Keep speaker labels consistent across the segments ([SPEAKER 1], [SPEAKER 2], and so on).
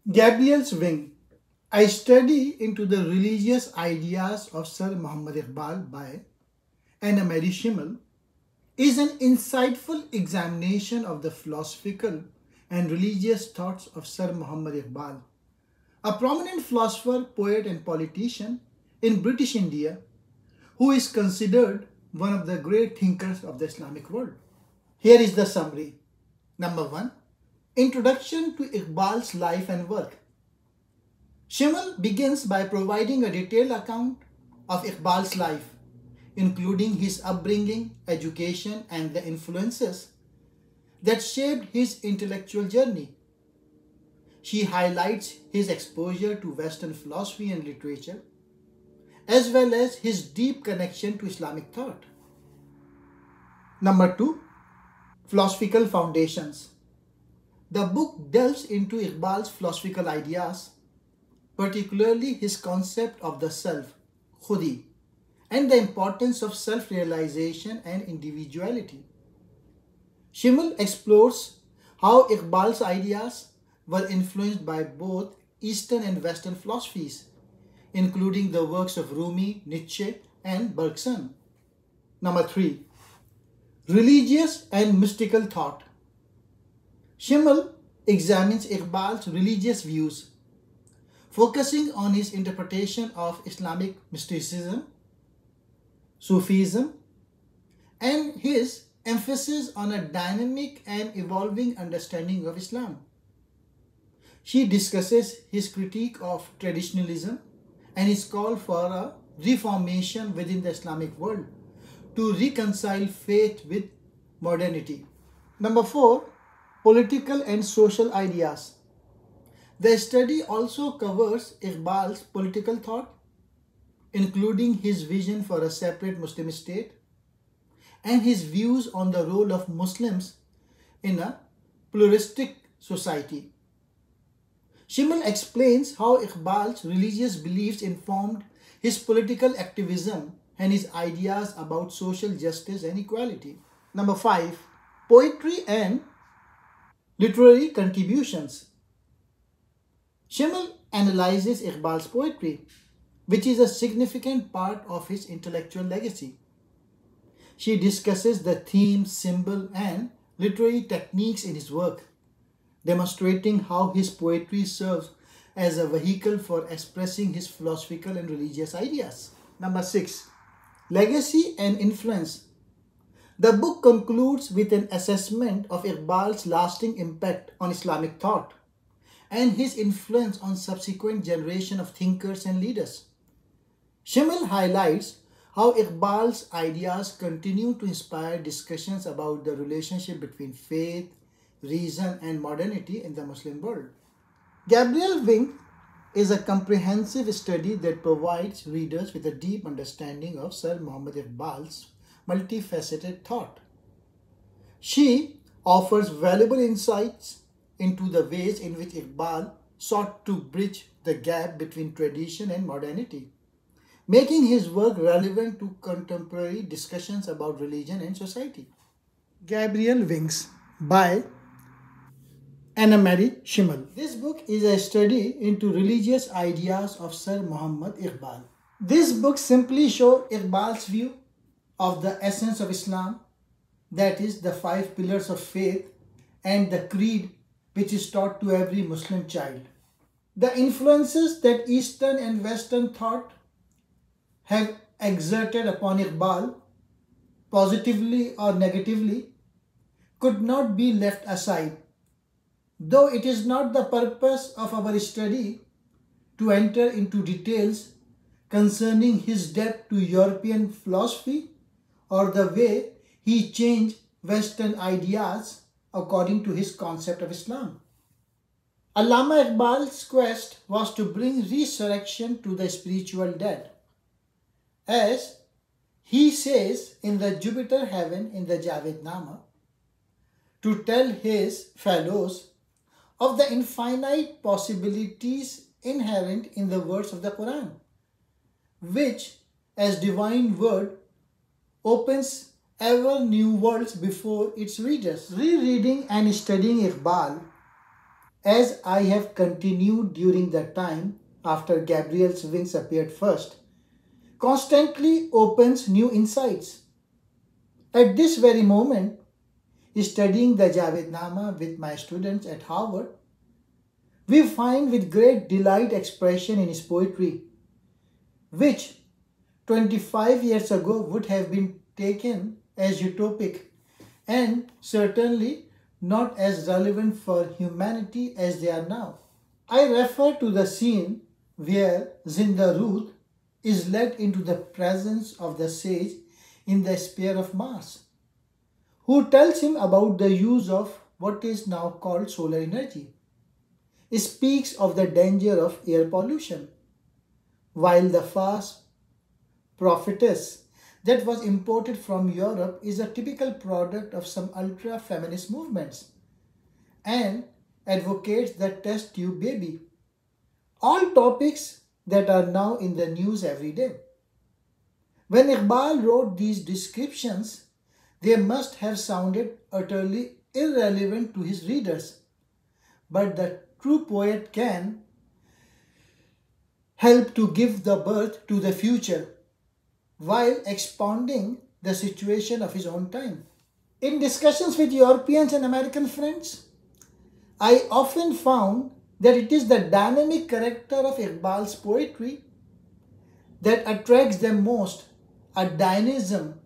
[SPEAKER 1] Gabriel's Wing, a study into the religious ideas of Sir Muhammad Iqbal by Annemarie Schimmel, is an insightful examination of the philosophical and religious thoughts of Sir Muhammad Iqbal, a prominent philosopher, poet, and politician in British India who is considered one of the great thinkers of the Islamic world. Here is the summary. Number 1. Introduction to Iqbal's life and work. Schimmel begins by providing a detailed account of Iqbal's life, including his upbringing, education, and the influences that shaped his intellectual journey. She highlights his exposure to Western philosophy and literature, as well as his deep connection to Islamic thought. Number 2. Philosophical Foundations. The book delves into Iqbal's philosophical ideas, particularly his concept of the self, Khudi, and the importance of self-realization and individuality. Schimmel explores how Iqbal's ideas were influenced by both Eastern and Western philosophies, including the works of Rumi, Nietzsche, and Bergson. Number 3. Religious and mystical thought. Schimmel examines Iqbal's religious views, focusing on his interpretation of Islamic mysticism, Sufism, and his emphasis on a dynamic and evolving understanding of Islam. She discusses his critique of traditionalism and his call for a reformation within the Islamic world to reconcile faith with modernity. Number 4. Political and social ideas. The study also covers Iqbal's political thought, including his vision for a separate Muslim state and his views on the role of Muslims in a pluralistic society. Schimmel explains how Iqbal's religious beliefs informed his political activism and his ideas about social justice and equality. Number 5. Poetry and literary contributions. Schimmel analyzes Iqbal's poetry, which is a significant part of his intellectual legacy. She discusses the theme, symbol, and literary techniques in his work, demonstrating how his poetry serves as a vehicle for expressing his philosophical and religious ideas. Number 6. Legacy and influence. The book concludes with an assessment of Iqbal's lasting impact on Islamic thought and his influence on subsequent generations of thinkers and leaders. Schimmel highlights how Iqbal's ideas continue to inspire discussions about the relationship between faith, reason, and modernity in the Muslim world. Gabriel Wing is a comprehensive study that provides readers with a deep understanding of Sir Muhammad Iqbal's multifaceted thought. She offers valuable insights into the ways in which Iqbal sought to bridge the gap between tradition and modernity, making his work relevant to contemporary discussions about religion and society. Gabriel Wings by Annemarie Schimmel. This book is a study into religious ideas of Sir Muhammad Iqbal. This book simply shows Iqbal's view of the essence of Islam, that is, the 5 pillars of faith and the creed which is taught to every Muslim child. The influences that Eastern and Western thought have exerted upon Iqbal, positively or negatively, could not be left aside. Though it is not the purpose of our study to enter into details concerning his debt to European philosophy or the way he changed Western ideas according to his concept of Islam. Allama Iqbal's quest was to bring resurrection to the spiritual dead. As he says in the Jupiter Heaven in the Javednama, to tell his fellows of the infinite possibilities inherent in the words of the Quran, which as divine word opens ever new worlds before its readers. Rereading and studying Iqbal as I have continued during the time after Gabriel's wings appeared first, constantly opens new insights. At this very moment, studying the Javednama with my students at Harvard, we find with great delight expression in his poetry, which 25 years ago would have been taken as utopic and certainly not as relevant for humanity as they are now. I refer to the scene where Zinda Ruth is led into the presence of the sage in the sphere of Mars, who tells him about the use of what is now called solar energy. He speaks of the danger of air pollution, while the fast prophetess that was imported from Europe is a typical product of some ultra feminist movements and advocates the test tube baby. All topics that are now in the news every day. When Iqbal wrote these descriptions, they must have sounded utterly irrelevant to his readers. But the true poet can help to give the birth to the future while expounding the situation of his own time. In discussions with Europeans and American friends, I often found that it is the dynamic character of Iqbal's poetry that attracts them most, a dynamism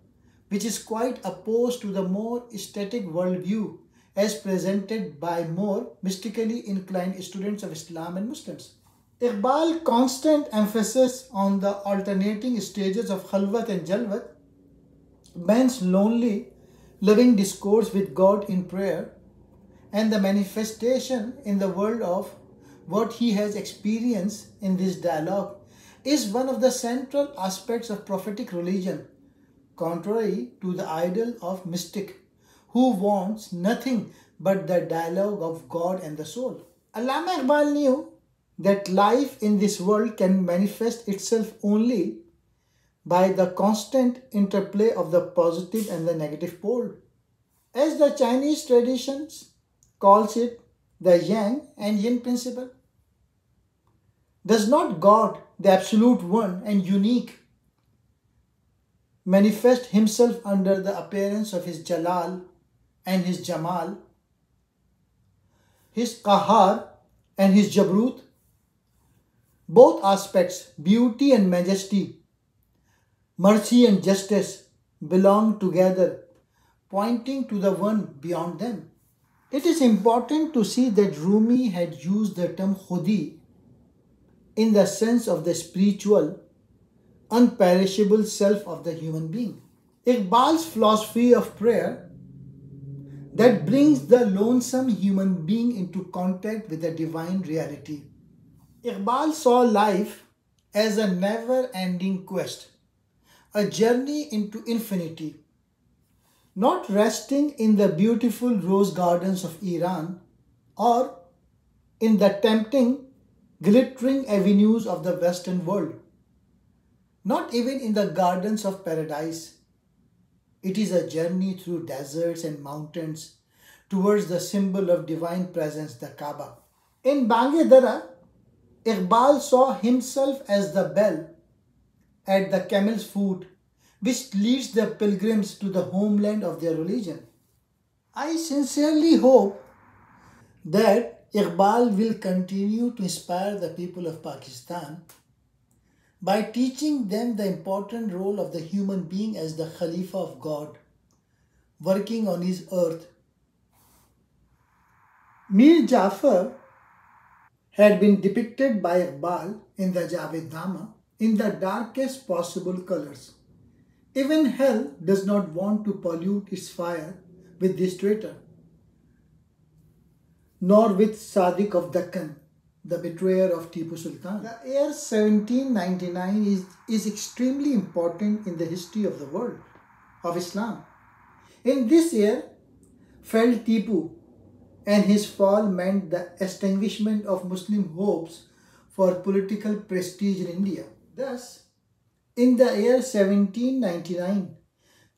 [SPEAKER 1] which is quite opposed to the more static worldview as presented by more mystically inclined students of Islam and Muslims. Iqbal's constant emphasis on the alternating stages of Khalwat and Jalwat, man's lonely, living discourse with God in prayer, and the manifestation in the world of what he has experienced in this dialogue is one of the central aspects of prophetic religion, contrary to the ideal of mystic who wants nothing but the dialogue of God and the soul. Allama Iqbal knew that life in this world can manifest itself only by the constant interplay of the positive and the negative pole. As the Chinese traditions calls it the yang and yin principle. Does not God, the absolute one and unique, manifest himself under the appearance of his Jalal and his Jamal, his Qahar and his Jabrut? Both aspects, beauty and majesty, mercy and justice, belong together, pointing to the one beyond them. It is important to see that Rumi had used the term Khudi in the sense of the spiritual, unperishable self of the human being. Iqbal's philosophy of prayer that brings the lonesome human being into contact with the divine reality. Iqbal saw life as a never-ending quest, a journey into infinity, not resting in the beautiful rose gardens of Iran or in the tempting, glittering avenues of the Western world, not even in the gardens of paradise. It is a journey through deserts and mountains towards the symbol of divine presence, the Kaaba. In Bangedara, Iqbal saw himself as the bell at the camel's foot, which leads the pilgrims to the homeland of their religion. I sincerely hope that Iqbal will continue to inspire the people of Pakistan by teaching them the important role of the human being as the Khalifa of God, working on his earth. Mir Jafar had been depicted by Iqbal in the Javednama in the darkest possible colors. Even hell does not want to pollute its fire with this traitor, nor with Sadiq of Deccan, the betrayer of Tipu Sultan. The year 1799 is extremely important in the history of the world, of Islam. In this year fell Tipu, and his fall meant the extinguishment of Muslim hopes for political prestige in India. Thus, in the year 1799,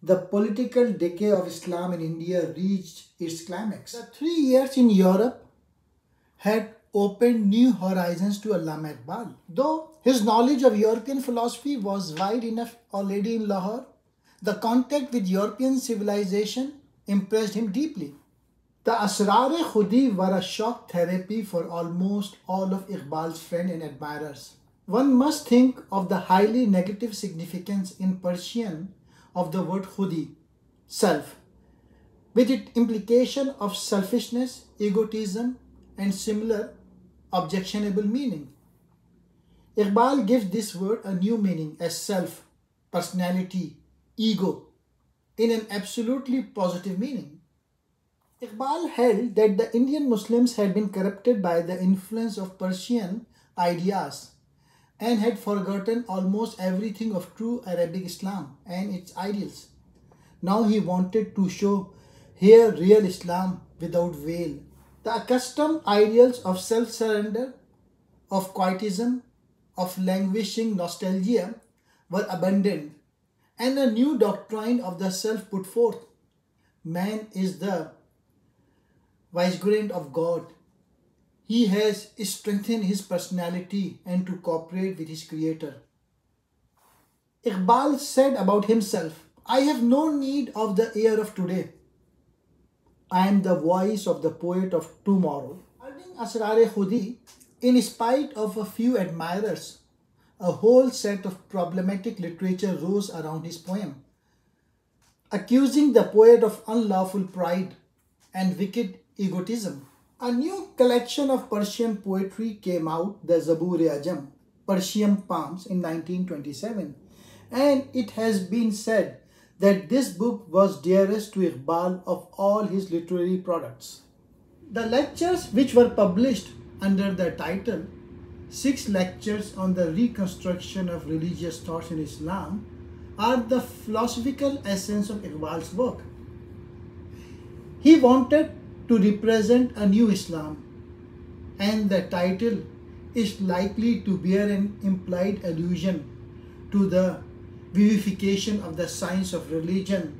[SPEAKER 1] the political decay of Islam in India reached its climax. The 3 years in Europe had opened new horizons to Allama Iqbal. Though his knowledge of European philosophy was wide enough already in Lahore, the contact with European civilization impressed him deeply. The Asrar-e-Khudi were a shock therapy for almost all of Iqbal's friends and admirers. One must think of the highly negative significance in Persian of the word Khudi, self, with its implication of selfishness, egotism, and similar objectionable meaning. Iqbal gives this word a new meaning as self, personality, ego, in an absolutely positive meaning. Iqbal held that the Indian Muslims had been corrupted by the influence of Persian ideas and had forgotten almost everything of true Arabic Islam and its ideals. Now he wanted to show here real Islam without veil. The accustomed ideals of self surrender, of quietism, of languishing nostalgia were abandoned, and a new doctrine of the self put forth. Man is the vicegerent of God. He has strengthened his personality and to cooperate with his Creator. Iqbal said about himself, I have no need of the air of today. I am the voice of the poet of tomorrow. Regarding Asrar-e-Khudi, in spite of a few admirers, a whole set of problematic literature rose around his poem, accusing the poet of unlawful pride and wicked egotism. A new collection of Persian poetry came out, the Zabur-e-Ajam, Persian Poems, in 1927, and it has been said that this book was dearest to Iqbal of all his literary products. The lectures, which were published under the title 6 Lectures on the Reconstruction of Religious Thoughts in Islam, are the philosophical essence of Iqbal's work. He wanted to represent a new Islam, and the title is likely to bear an implied allusion to the vivification of the science of religion.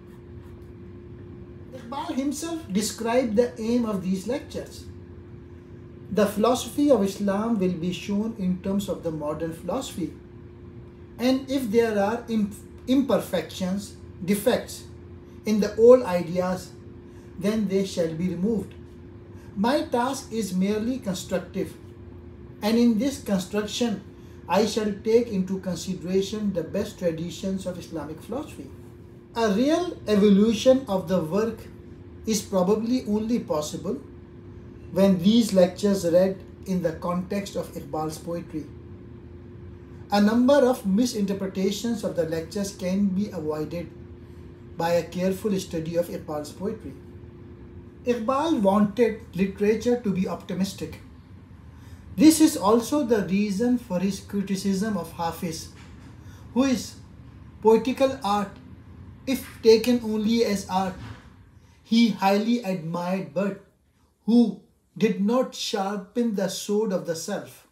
[SPEAKER 1] Iqbal himself described the aim of these lectures. The philosophy of Islam will be shown in terms of the modern philosophy, and if there are imperfections, defects in the old ideas, then they shall be removed. My task is merely constructive, and in this construction I shall take into consideration the best traditions of Islamic philosophy. A real evolution of the work is probably only possible when these lectures read in the context of Iqbal's poetry. A number of misinterpretations of the lectures can be avoided by a careful study of Iqbal's poetry. Iqbal wanted literature to be optimistic. This is also the reason for his criticism of Hafiz, who is poetical art, if taken only as art, he highly admired, but who did not sharpen the sword of the self.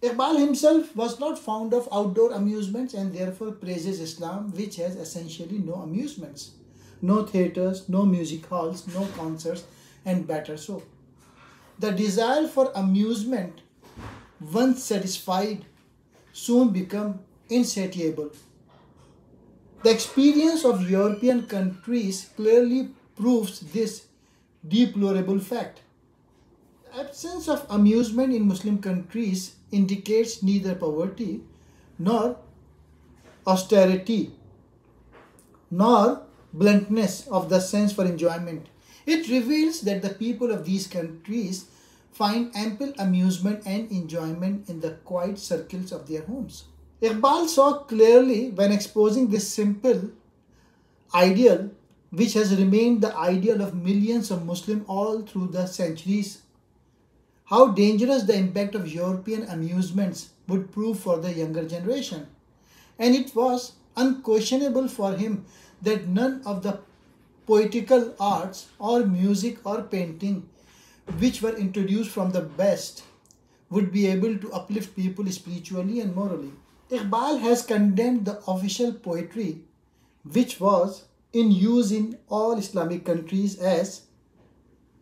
[SPEAKER 1] Iqbal himself was not fond of outdoor amusements and therefore praises Islam, which has essentially no amusements, no theatres, no music halls, no concerts, and better so. The desire for amusement, once satisfied, soon become insatiable. The experience of European countries clearly proves this deplorable fact. The absence of amusement in Muslim countries indicates neither poverty nor austerity nor bluntness of the sense for enjoyment. It reveals that the people of these countries find ample amusement and enjoyment in the quiet circles of their homes. Iqbal saw clearly when exposing this simple ideal, which has remained the ideal of millions of Muslims all through the centuries, how dangerous the impact of European amusements would prove for the younger generation. And it was unquestionable for him that none of the poetical arts or music or painting which were introduced from the West would be able to uplift people spiritually and morally. Iqbal has condemned the official poetry which was in use in all Islamic countries as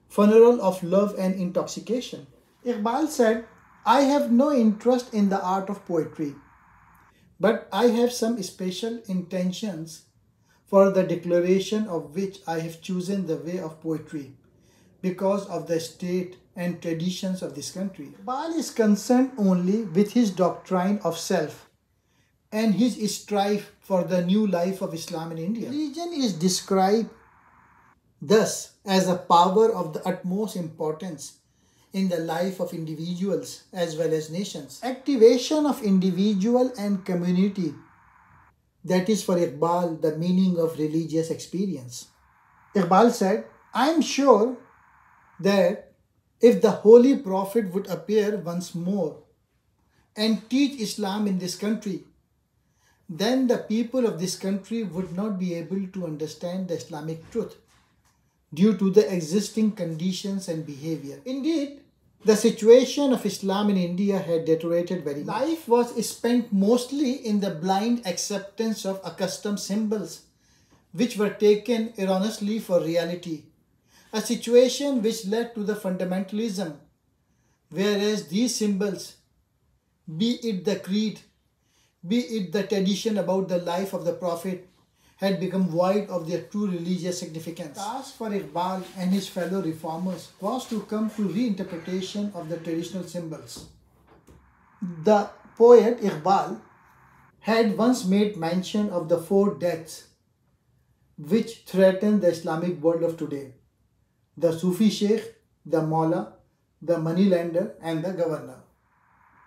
[SPEAKER 1] funeral of love and intoxication. Iqbal said, I have no interest in the art of poetry, but I have some special intentions for the declaration of which I have chosen the way of poetry because of the state and traditions of this country. Iqbal is concerned only with his doctrine of self and his strive for the new life of Islam in India. Religion is described thus as a power of the utmost importance in the life of individuals as well as nations. Activation of individual and community, that is for Iqbal the meaning of religious experience. Iqbal said, I am sure that if the Holy Prophet would appear once more and teach Islam in this country, then the people of this country would not be able to understand the Islamic truth due to the existing conditions and behavior. Indeed, the situation of Islam in India had deteriorated very much. Life was spent mostly in the blind acceptance of accustomed symbols, which were taken erroneously for reality, a situation which led to the fundamentalism, whereas these symbols, be it the creed, be it the tradition about the life of the Prophet, had become void of their true religious significance. The task for Iqbal and his fellow reformers was to come to reinterpretation of the traditional symbols. The poet Iqbal had once made mention of the four deaths which threaten the Islamic world of today: the Sufi Sheikh, the Maula, the moneylender, and the governor.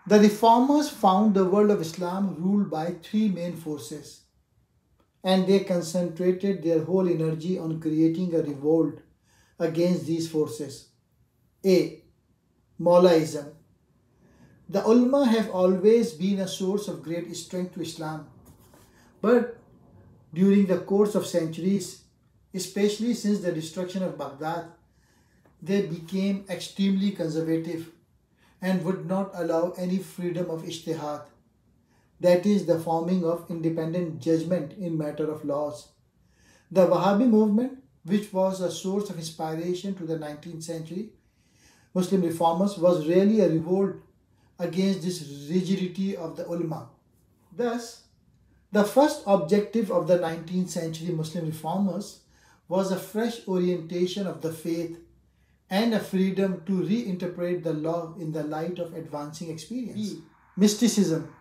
[SPEAKER 1] The reformers found the world of Islam ruled by three main forces, and they concentrated their whole energy on creating a revolt against these forces. A. Maulaism. The ulama have always been a source of great strength to Islam, but during the course of centuries, especially since the destruction of Baghdad, they became extremely conservative and would not allow any freedom of ijtihad, that is, the forming of independent judgment in matter of laws. The Wahhabi movement, which was a source of inspiration to the 19th century Muslim reformers, was really a revolt against this rigidity of the ulama. Thus, the first objective of the 19th century Muslim reformers was a fresh orientation of the faith and a freedom to reinterpret the law in the light of advancing experience. B. Mysticism.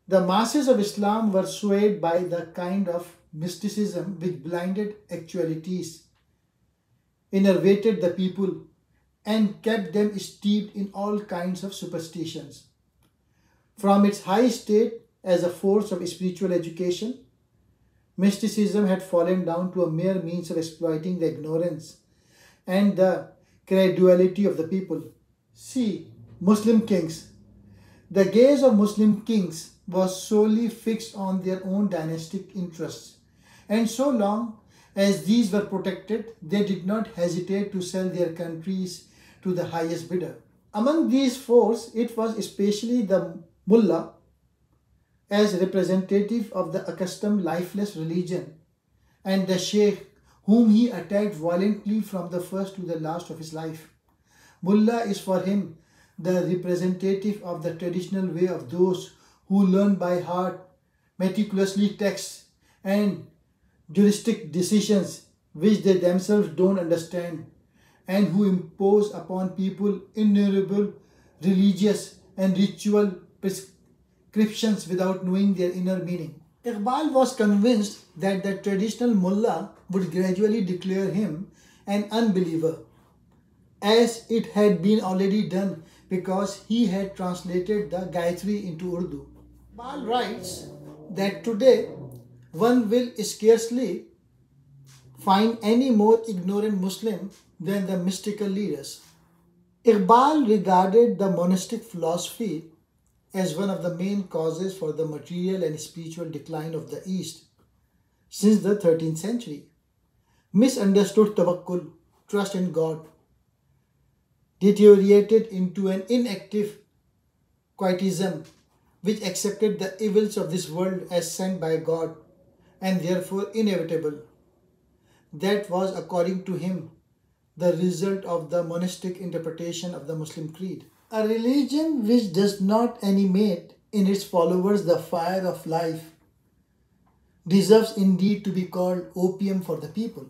[SPEAKER 1] The masses of Islam were swayed by the kind of mysticism which blinded actualities, enervated the people, and kept them steeped in all kinds of superstitions. From its high state as a force of spiritual education, mysticism had fallen down to a mere means of exploiting the ignorance and the credulity of the people. C. Muslim kings. The gaze of Muslim kings was solely fixed on their own dynastic interests, and so long as these were protected, they did not hesitate to sell their countries to the highest bidder. Among these four, it was especially the mullah, as representative of the accustomed lifeless religion, and the sheikh, whom he attacked violently from the first to the last of his life. Mullah is for him the representative of the traditional way of those who learn by heart meticulously texts and juristic decisions which they themselves don't understand, and who impose upon people innumerable religious and ritual prescriptions without knowing their inner meaning. Iqbal was convinced that the traditional mullah would gradually declare him an unbeliever, as it had been already done because he had translated the Gayatri into Urdu. Iqbal writes that today one will scarcely find any more ignorant Muslim than the mystical leaders. Iqbal regarded the monastic philosophy as one of the main causes for the material and spiritual decline of the East since the 13th century. Misunderstood tawakkul, trust in God, deteriorated into an inactive quietism which accepted the evils of this world as sent by God and therefore inevitable. That was, according to him, the result of the monastic interpretation of the Muslim creed. A religion which does not animate in its followers the fire of life deserves indeed to be called opium for the people.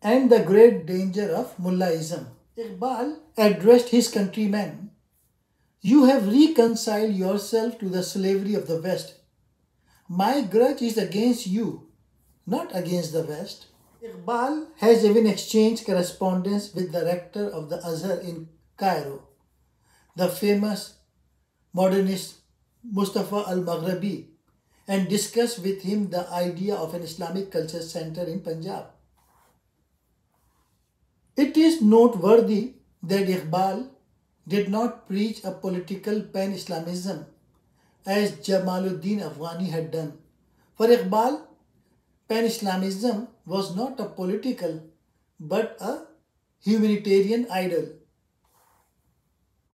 [SPEAKER 1] And the great danger of Mullaism. Iqbal addressed his countrymen: "You have reconciled yourself to the slavery of the West. My grudge is against you, not against the West." Iqbal has even exchanged correspondence with the rector of the Azhar in Cairo, the famous modernist Mustafa al-Maghrabi, and discussed with him the idea of an Islamic culture center in Punjab. It is noteworthy that Iqbal did not preach a political pan-Islamism as Jamaluddin Afghani had done. For Iqbal, pan-Islamism was not a political but a humanitarian ideal.